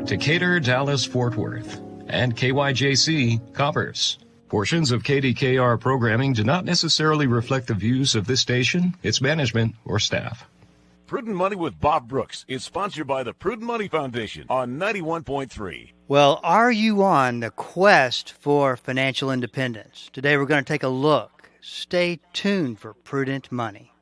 Decatur, Dallas, Fort Worth, and KYJC, Commerce. Portions of KDKR programming do not necessarily reflect the views of this station, its management, or staff. Prudent Money with Bob Brooks is sponsored by the Prudent Money Foundation on 91.3. Well, are you on the quest for financial independence? Today we're going to take a look. Stay tuned for Prudent Money.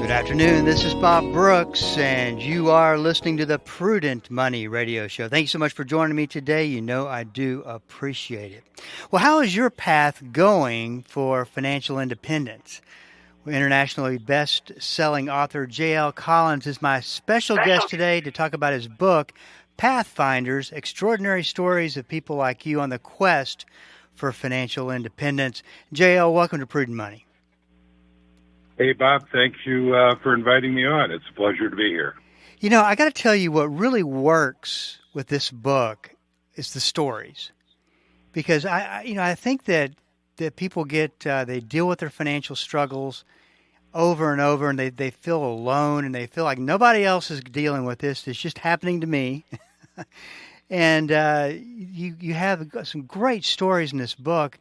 Good afternoon. This is Bob Brooks, and you are listening to the Prudent Money Radio Show. Thank you so much for joining me today. You know I do appreciate it. Well, how is your path going for financial independence? Internationally best-selling author J.L. Collins is my special guest today to talk about his book, Pathfinders, Extraordinary Stories of People Like You on the Quest for Financial Independence. J.L., welcome to Prudent Money. Hey, Bob, thank you for inviting me on. It's a pleasure to be here. You know, I got to tell you, what really works with this book is the stories. Because, I think that people they deal with their financial struggles over and over, and they feel alone, and they feel like nobody else is dealing with this. It's just happening to me. And you have some great stories in this book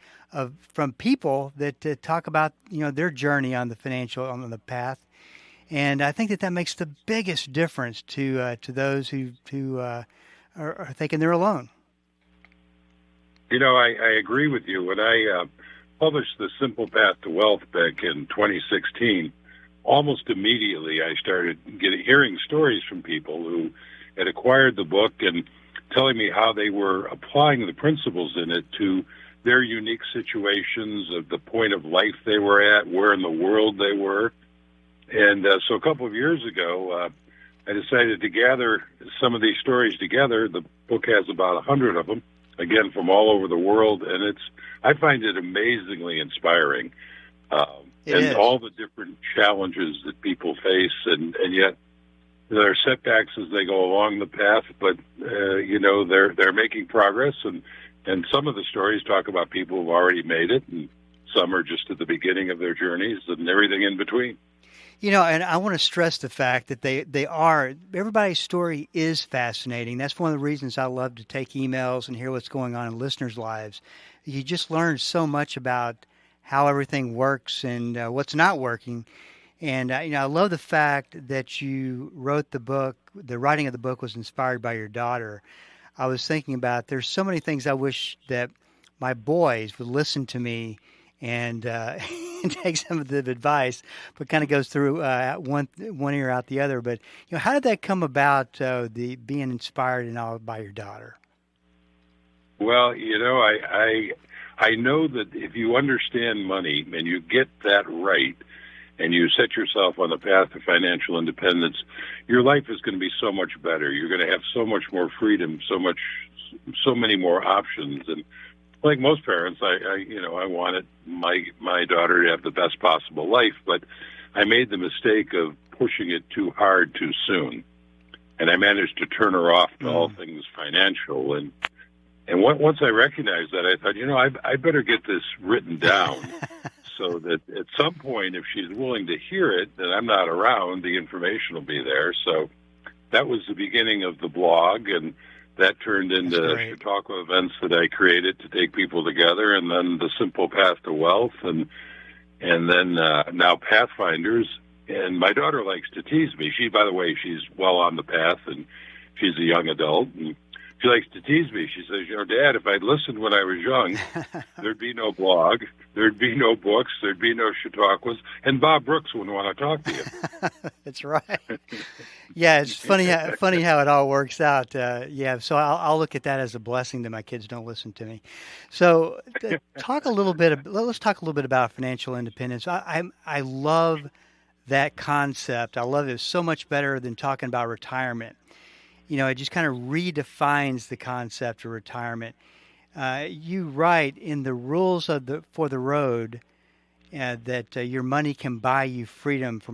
from people that talk about their journey on the path, and I think that makes the biggest difference to those who are thinking they're alone. I agree with you. When I published The Simple Path to Wealth back in 2016, almost immediately I started hearing stories from people who had acquired the book and telling me how they were applying the principles in it to their unique situations, of the point of life they were at, where in the world they were. And so a couple of years ago, I decided to gather some of these stories together. The book has about 100 of them, again, from all over the world, and I find it amazingly inspiring. And all the different challenges that people face, and yet there are setbacks as they go along the path, but they're making progress, and some of the stories talk about people who've already made it, and some are just at the beginning of their journeys, and everything in between. And I want to stress the fact that everybody's story is fascinating. That's one of the reasons I love to take emails and hear what's going on in listeners' lives. You just learn so much about how everything works and what's not working. And, I love the fact that you wrote the book. The writing of the book was inspired by your daughter. I was thinking about there's so many things I wish that my boys would listen to me and take some of the advice, but kind of goes through one ear out the other. But, how did that come about, the being inspired and all by your daughter? Well, I know that if you understand money and you get that right, and you set yourself on the path to financial independence, your life is going to be so much better. You're going to have so much more freedom, so many more options. And like most parents, I wanted my daughter to have the best possible life, but I made the mistake of pushing it too hard too soon. And I managed to turn her off to all things financial. And once I recognized that, I thought, I better get this written down. So that at some point, if she's willing to hear it, and I'm not around, the information will be there. So that was the beginning of the blog, and that turned into Chautauqua events that I created to take people together, and then The Simple Path to Wealth, and then now Pathfinders. And my daughter likes to tease me. By the way, she's well on the path, and she's a young adult, and she likes to tease me. She says, Dad, if I'd listened when I was young, there'd be no blog, there'd be no books, there'd be no Chautauquas, and Bob Brooks wouldn't want to talk to you. That's right. Yeah, it's funny how it all works out. So I'll look at that as a blessing that my kids don't listen to me. So let's talk a little bit about financial independence. I love that concept. I love it. It's so much better than talking about retirement. It just kind of redefines the concept of retirement. You write in the rules for the road that your money can buy you freedom. For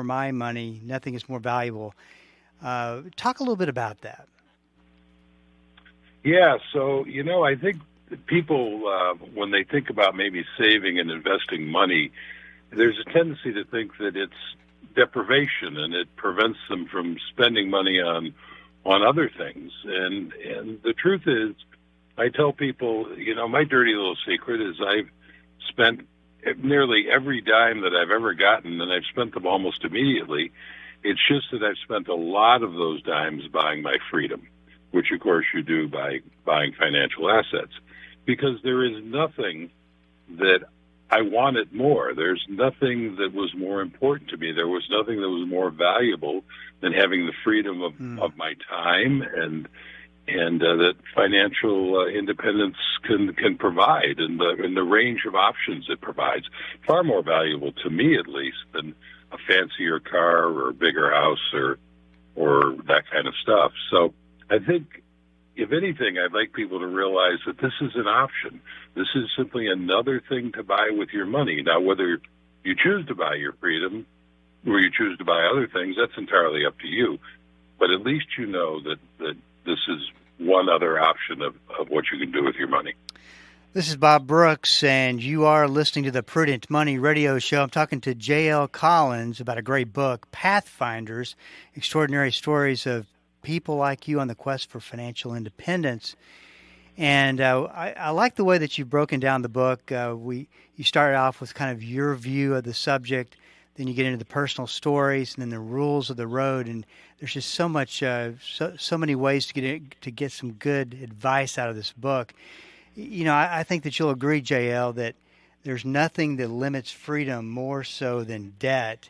my money, nothing is more valuable. Talk a little bit about that. Yeah, so, I think that people, when they think about maybe saving and investing money, there's a tendency to think that it's deprivation and it prevents them from spending money on other things. And the truth is, I tell people, my dirty little secret is I've spent nearly every dime that I've ever gotten, and I've spent them almost immediately. It's just that I've spent a lot of those dimes buying my freedom, which of course you do by buying financial assets, because there is nothing that I wanted more. There's nothing that was more important to me. There was nothing that was more valuable than having the freedom of my time and that financial independence can provide, and the range of options it provides. Far more valuable to me, at least, than a fancier car or a bigger house or that kind of stuff. So I think, if anything, I'd like people to realize that this is an option. This is simply another thing to buy with your money. Now, whether you choose to buy your freedom or you choose to buy other things, that's entirely up to you. But at least you know that this is one other option of what you can do with your money. This is Bob Brooks, and you are listening to the Prudent Money Radio Show. I'm talking to J.L. Collins about a great book, Pathfinders, Extraordinary Stories of People Like You on the Quest for Financial Independence. And I like the way that you've broken down the book. You started off with kind of your view of the subject, then you get into the personal stories, and then the rules of the road. And there's just so much, so many ways to get some good advice out of this book. I think that you'll agree, JL, that there's nothing that limits freedom more so than debt,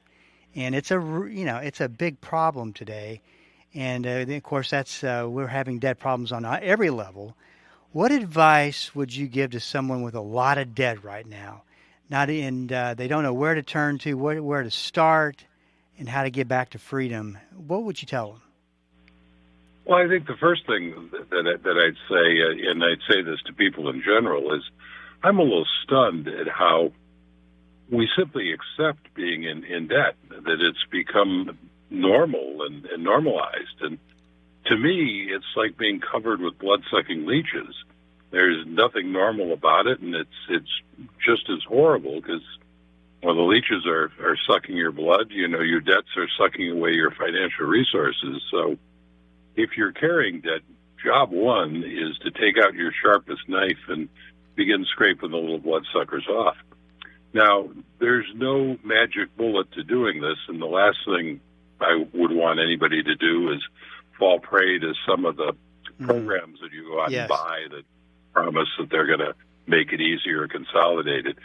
and it's a big problem today. And of course, that's we're having debt problems on every level. What advice would you give to someone with a lot of debt right now? They don't know where to turn to, where to start, and how to get back to freedom. What would you tell them? Well, I think the first thing that I'd say, and I'd say this to people in general, is I'm a little stunned at how we simply accept being in debt, that it's become normal and normalized. And to me, it's like being covered with blood-sucking leeches. There's nothing normal about it, and it's just as horrible because, the leeches are sucking your blood. Your debts are sucking away your financial resources. So if you're carrying debt, job one is to take out your sharpest knife and begin scraping the little bloodsuckers off. Now, there's no magic bullet to doing this, and the last thing I would want anybody to do is fall prey to some of the programs that you go out and buy that promise that they're going to make it easier or consolidate it.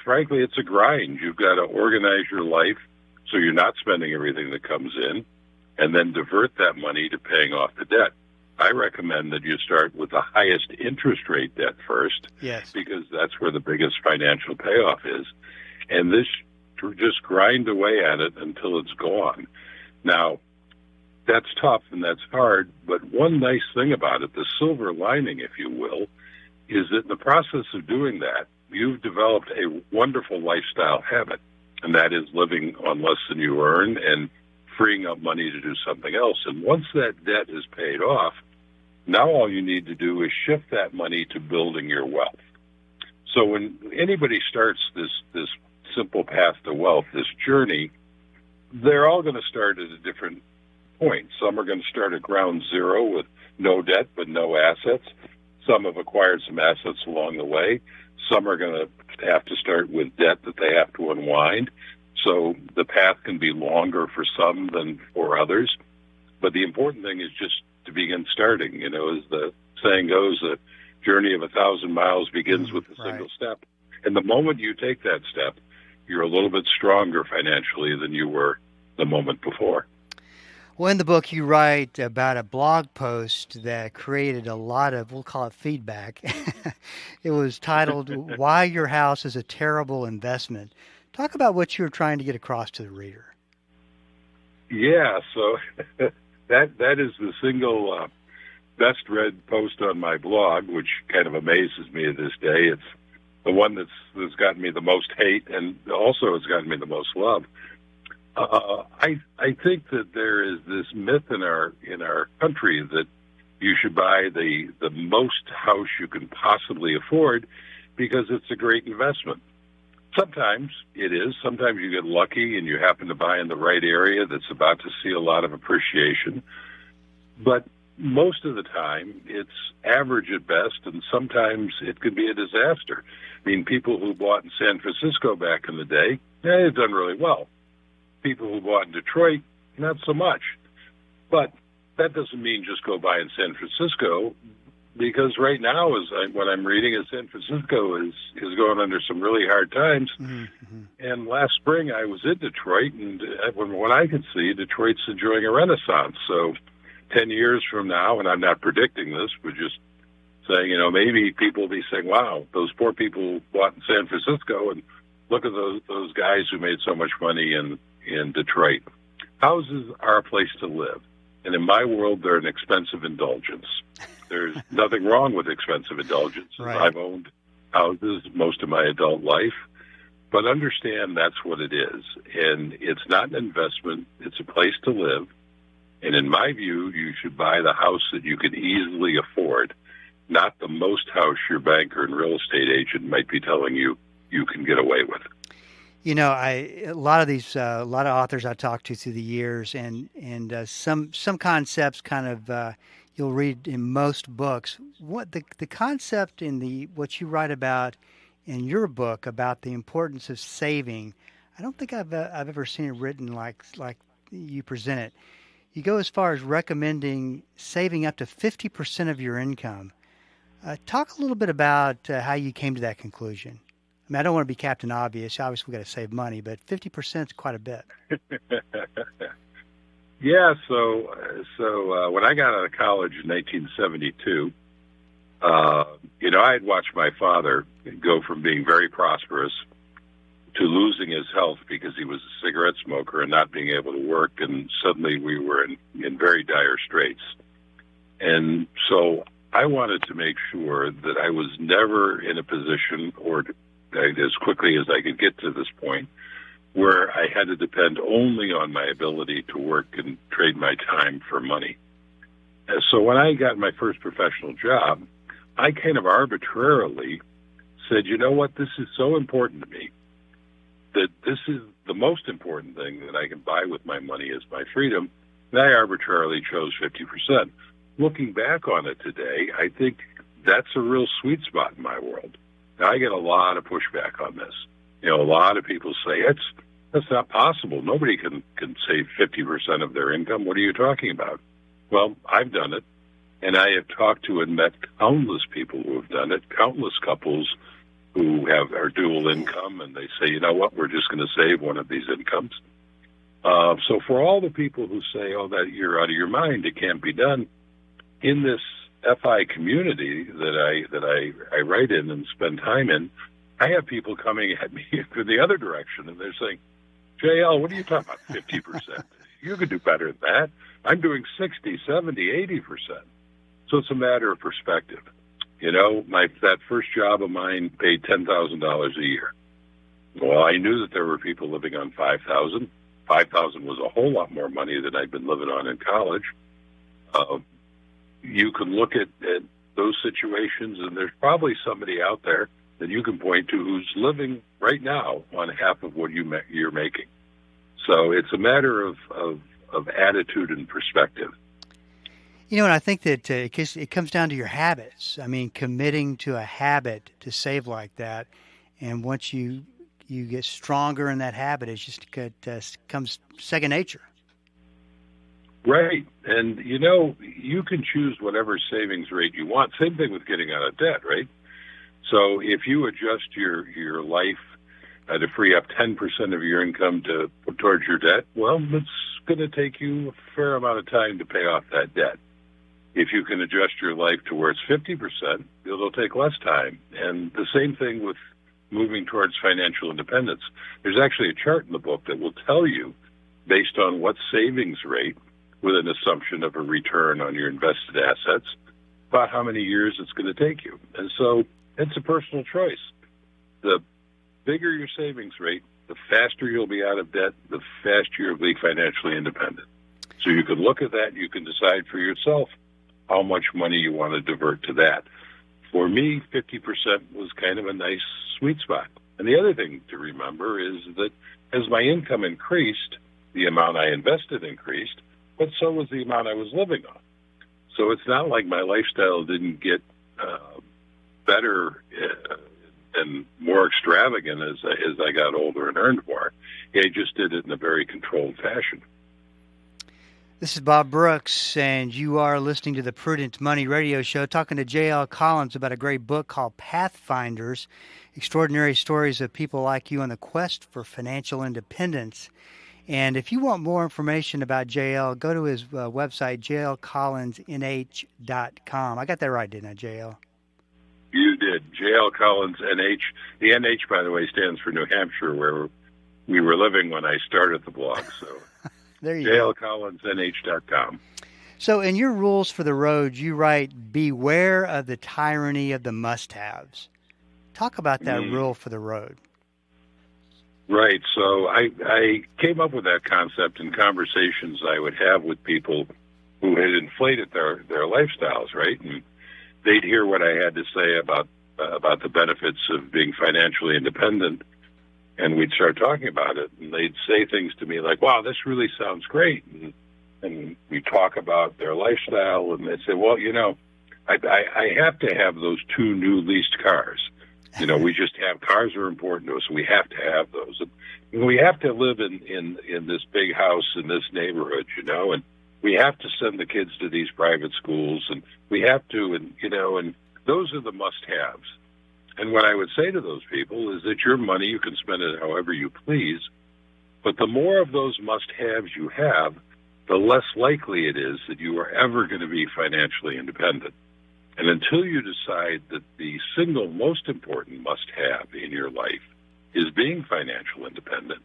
Frankly, it's a grind. You've got to organize your life so you're not spending everything that comes in, and then divert that money to paying off the debt. I recommend that you start with the highest interest rate debt first, because that's where the biggest financial payoff is. And just grind away at it until it's gone. Now, that's tough and that's hard, but one nice thing about it, the silver lining, if you will, is that in the process of doing that, you've developed a wonderful lifestyle habit, and that is living on less than you earn and freeing up money to do something else. And once that debt is paid off, now all you need to do is shift that money to building your wealth. So when anybody starts this simple path to wealth, this journey, they're all going to start at a different point. Some are going to start at ground zero with no debt but no assets. Some have acquired some assets along the way. Some are going to have to start with debt that they have to unwind. So the path can be longer for some than for others. But the important thing is just to begin starting. As the saying goes, the journey of 1,000 miles begins with a single step. And the moment you take that step, you're a little bit stronger financially than you were the moment before. Well, in the book, you write about a blog post that created a lot of, we'll call it feedback. It was titled, Why Your House is a Terrible Investment. Talk about what you were trying to get across to the reader. Yeah, so that is the single best read post on my blog, which kind of amazes me to this day. It's the one that's gotten me the most hate, and also it's gotten me the most love. I think that there is this myth in our country that You should buy the most house you can possibly afford because it's a great investment. Sometimes it is. Sometimes you get lucky and you happen to buy in the right area that's about to see a lot of appreciation. But most of the time, it's average at best, and sometimes it could be a disaster. I mean, people who bought in San Francisco back in the day, they've done really well. People who bought in Detroit, not so much. But that doesn't mean just go buy in San Francisco, because right now, what I'm reading is San Francisco is going under some really hard times. Mm-hmm. And last spring, I was in Detroit, and from what I could see, Detroit's enjoying a renaissance. So 10 years from now, and I'm not predicting this, but just saying, maybe people will be saying, wow, those poor people bought in San Francisco, and look at those guys who made so much money in Detroit. Houses are a place to live. And in my world, they're an expensive indulgence. There's nothing wrong with expensive indulgences. Right. I've owned houses most of my adult life, but understand that's what it is. And it's not an investment. It's a place to live. And in my view, you should buy the house that you can easily afford, not the most house your banker and real estate agent might be telling you you can get away with. A lot of authors I talked to through the years, and some concepts kind of you'll read in most books. What the concept in what you write about in your book about the importance of saving, I don't think I've ever seen it written like you present it. You go as far as recommending saving up to 50% of your income. Talk a little bit about how you came to that conclusion. I mean, I don't want to be Captain Obvious. Obviously, we've got to save money, but 50% is quite a bit. Yeah, so when I got out of college in 1972, I had watched my father go from being very prosperous to losing his health because he was a cigarette smoker and not being able to work, and suddenly we were in very dire straits. And so I wanted to make sure that I was never in a position, or as quickly as I could get to this point, where I had to depend only on my ability to work and trade my time for money. And so when I got my first professional job, I kind of arbitrarily said, you know what, this is so important to me that this is the most important thing that I can buy with my money is my freedom. And I arbitrarily chose 50%. Looking back on it today, I think that's a real sweet spot in my world. Now, I get a lot of pushback on this. A lot of people say, that's not possible. Nobody can save 50% of their income. What are you talking about? Well, I've done it, and I have talked to and met countless people who have done it, countless couples who are dual income, and they say, you know what, we're just going to save one of these incomes. So for all the people who say, oh, that you're out of your mind, it can't be done, in this FI community that I write in and spend time in, I have people coming at me from the other direction, and they're saying, JL, what are you talking about, 50%? You could do better than that. I'm doing 60, 70, 80%. So it's a matter of perspective. That first job of mine paid $10,000 a year. Well, I knew that there were people living on $5,000. $5,000 was a whole lot more money than I'd been living on in college. You can look at those situations, and there's probably somebody out there that you can point to who's living right now on half of what you're making. So it's a matter of attitude and perspective. And I think that it comes down to your habits. I mean, committing to a habit to save like that, and once you get stronger in that habit, it comes second nature. Right. And, you can choose whatever savings rate you want. Same thing with getting out of debt, right? So if you adjust your life to free up 10% of your income to put towards your debt, well, it's going to take you a fair amount of time to pay off that debt. If you can adjust your life to where it's 50%, it'll take less time. And the same thing with moving towards financial independence. There's actually a chart in the book that will tell you, based on what savings rate, with an assumption of a return on your invested assets, about how many years it's going to take you. And so it's a personal choice. The bigger your savings rate, the faster you'll be out of debt, the faster you'll be financially independent. So you can look at that, you can decide for yourself, how much money you want to divert to that. For me, 50% was kind of a nice sweet spot. And the other thing to remember is that as my income increased, the amount I invested increased, but so was the amount I was living on. So it's not like my lifestyle didn't get better and more extravagant as I got older and earned more. I just did it in a very controlled fashion. This is Bob Brooks, and you are listening to the Prudent Money Radio Show, talking to J.L. Collins about a great book called Pathfinders, Extraordinary Stories of People Like You on the Quest for Financial Independence. And if you want more information about JL, go to his website, jlcollinsnh.com. I got that right, didn't I, JL? You did. JL Collins NH. The NH, by the way, stands for New Hampshire, where we were living when I started the blog. So there you go. jlcollinsnh.com. So in your rules for the road, you write, beware of the tyranny of the must-haves. Talk about that rule for the road. Right. So I came up with that concept in conversations I would have with people who had inflated their lifestyles, right? And they'd hear what I had to say about the benefits of being financially independent, and we'd start talking about it. And they'd say things to me like, wow, this really sounds great. And we'd talk about their lifestyle, and they'd say, well, I have to have those 2 new leased cars. We just have cars are important to us. We have to have those. And we have to live in this big house in this neighborhood, and we have to send the kids to these private schools, and we have to, and those are the must-haves. And what I would say to those people is that your money, you can spend it however you please, but the more of those must-haves you have, the less likely it is that you are ever going to be financially independent. And until you decide that the single most important must-have in your life is being financially independent,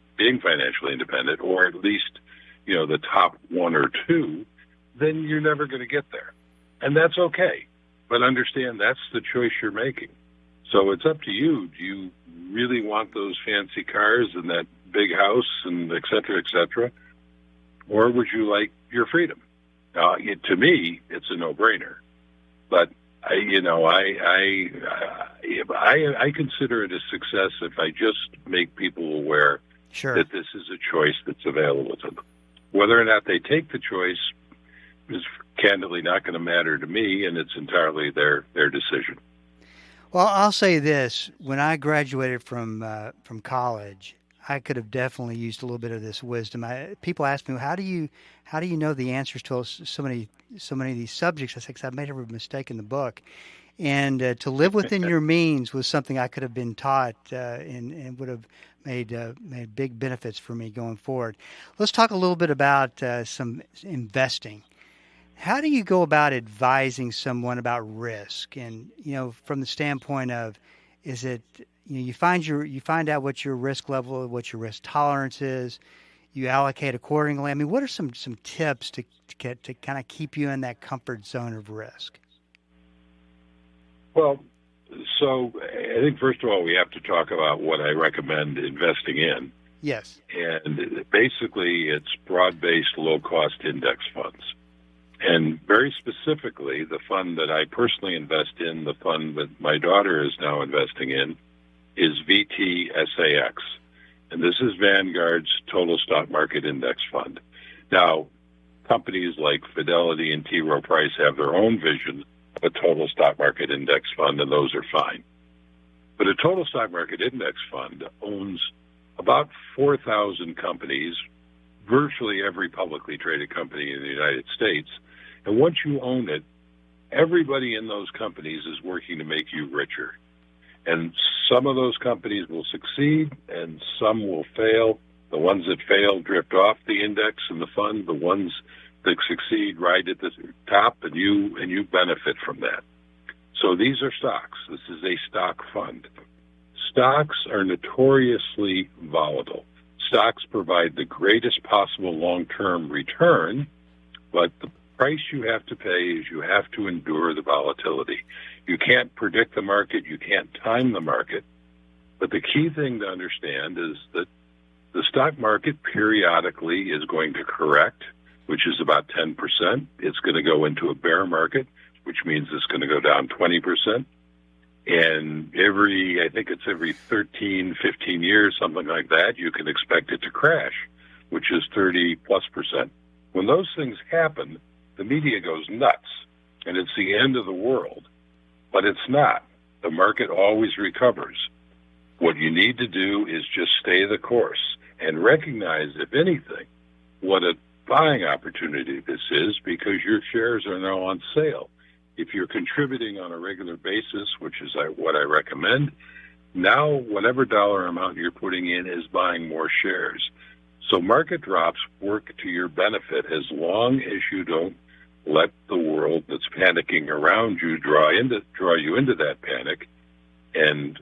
or at least, the top 1 or 2, then you're never going to get there. And that's okay. But understand that's the choice you're making. So it's up to you. Do you really want those fancy cars and that big house and et cetera, or would you like your freedom? To me, it's a no-brainer. But I consider it a success if I just make people aware that this is a choice that's available to them. Whether or not they take the choice is candidly not going to matter to me, and it's entirely their decision. Well, I'll say this: when I graduated from college, I could have definitely used a little bit of this wisdom. People ask me, how do you know the answers to so many of these subjects? I say, because I've made every mistake in the book. And to live within your means was something I could have been taught and would have made big benefits for me going forward. Let's talk a little bit about some investing. How do you go about advising someone about risk? And, from the standpoint of, is it, you find out what your risk level, what your risk tolerance is, you allocate accordingly. I mean, what are some tips to kind of keep you in that comfort zone of risk? Well, so I think first of all we have to talk about what I recommend investing in. Yes. And basically it's broad-based low-cost index funds. And very specifically, the fund that I personally invest in, the fund that my daughter is now investing in, is VTSAX. And this is Vanguard's Total Stock Market Index Fund. Now, companies like Fidelity and T. Rowe Price have their own vision of a Total Stock Market Index Fund, and those are fine. But a Total Stock Market Index Fund owns about 4,000 companies, virtually every publicly traded company in the United States. And once you own it, everybody in those companies is working to make you richer. And some of those companies will succeed and some will fail. The ones that fail drift off the index and the fund. The ones that succeed ride at the top, and you benefit from that. So these are stocks. This is a stock fund. Stocks are notoriously volatile. Stocks provide the greatest possible long-term return, but the price you have to pay is you have to endure the volatility. You can't predict the market. You can't time the market. But the key thing to understand is that the stock market periodically is going to correct. which is about 10%. It's going to go into a bear market, which means it's going to go down 20%. And I think it's every 13, 15 years, something like that, you can expect it to crash, which is 30+%. When those things happen, the media goes nuts, and it's the end of the world. But it's not. The market always recovers. What you need to do is just stay the course and recognize, if anything, what a buying opportunity this is, because your shares are now on sale. If you're contributing on a regular basis, which is what I recommend, now whatever dollar amount you're putting in is buying more shares. So market drops work to your benefit as long as you don't let the world that's panicking around you draw you into that panic and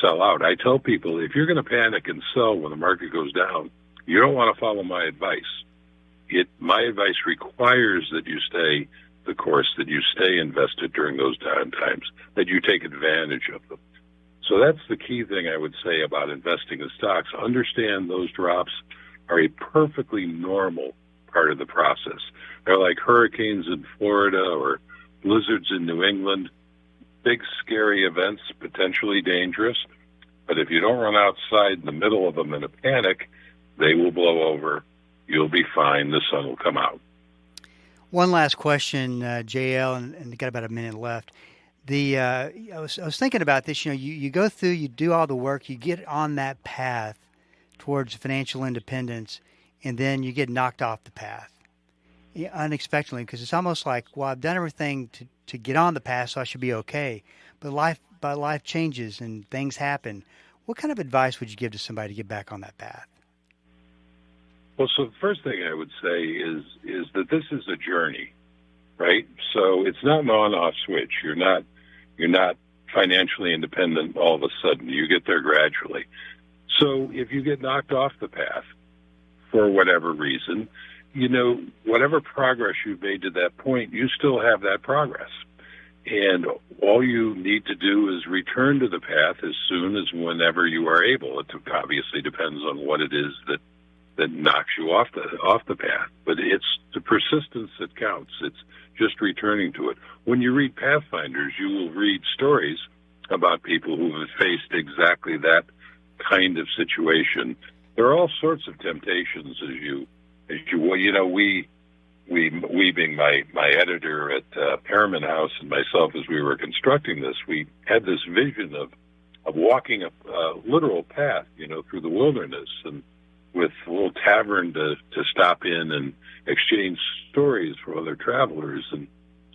sell out. I tell people, if you're going to panic and sell when the market goes down, you don't want to follow my advice. My advice requires that you stay the course, that you stay invested during those down times, that you take advantage of them. So that's the key thing I would say about investing in stocks. Understand those drops are a perfectly normal part of the process. They're like hurricanes in Florida or blizzards in New England, big, scary events, potentially dangerous. But if you don't run outside in the middle of them in a panic, they will blow over. You'll be fine. The sun will come out. One last question, JL, and got about a minute left. I was thinking about this. You go through, you do all the work, you get on that path towards financial independence, and then you get knocked off the path unexpectedly, because it's almost like, well, I've done everything to get on the path, so I should be okay. But life changes and things happen. What kind of advice would you give to somebody to get back on that path? Well, so the first thing I would say is that this is a journey, right? So it's not an on-off switch. You're not financially independent all of a sudden. You get there gradually. So if you get knocked off the path for whatever reason, whatever progress you've made to that point, you still have that progress. And all you need to do is return to the path as soon as whenever you are able. It obviously depends on what it is that knocks you off the path. But it's the persistence that counts. It's just returning to it. When you read Pathfinders, you will read stories about people who have faced exactly that kind of situation. There are all sorts of temptations we being my editor at Perriman House and myself as we were constructing this, we had this vision of walking a literal path, through the wilderness, and with a little tavern to stop in and exchange stories from other travelers, and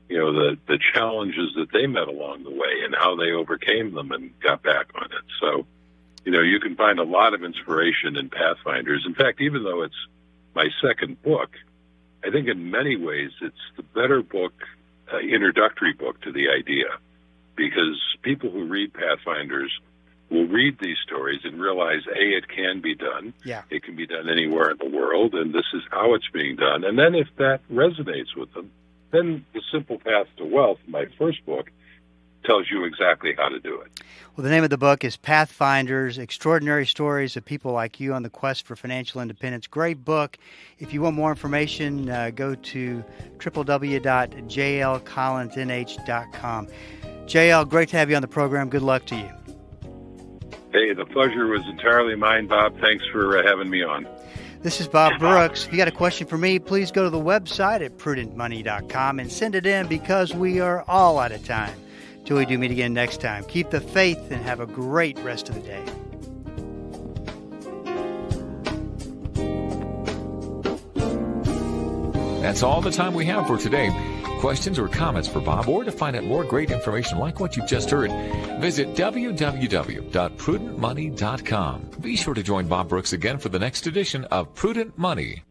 the challenges that they met along the way and how they overcame them and got back on it. So, you can find a lot of inspiration in Pathfinders. In fact, even though it's my second book, I think in many ways it's the better book, introductory book to the idea, because people who read Pathfinders will read these stories and realize, A, it can be done. Yeah. It can be done anywhere in the world, and this is how it's being done. And then if that resonates with them, then The Simple Path to Wealth, my first book, tells you exactly how to do it. Well, the name of the book is Pathfinders, Extraordinary Stories of People Like You on the Quest for Financial Independence. Great book. If you want more information, go to www.jlcollinsnh.com. JL, great to have you on the program. Good luck to you. Hey, the pleasure was entirely mine, Bob. Thanks for having me on. This is Bob Brooks. If you got a question for me, please go to the website at prudentmoney.com and send it in, because we are all out of time. Till we do meet again next time, keep the faith and have a great rest of the day. That's all the time we have for today. Questions or comments for Bob, or to find out more great information like what you've just heard, visit www.prudentmoney.com. Be sure to join Bob Brooks again for the next edition of Prudent Money.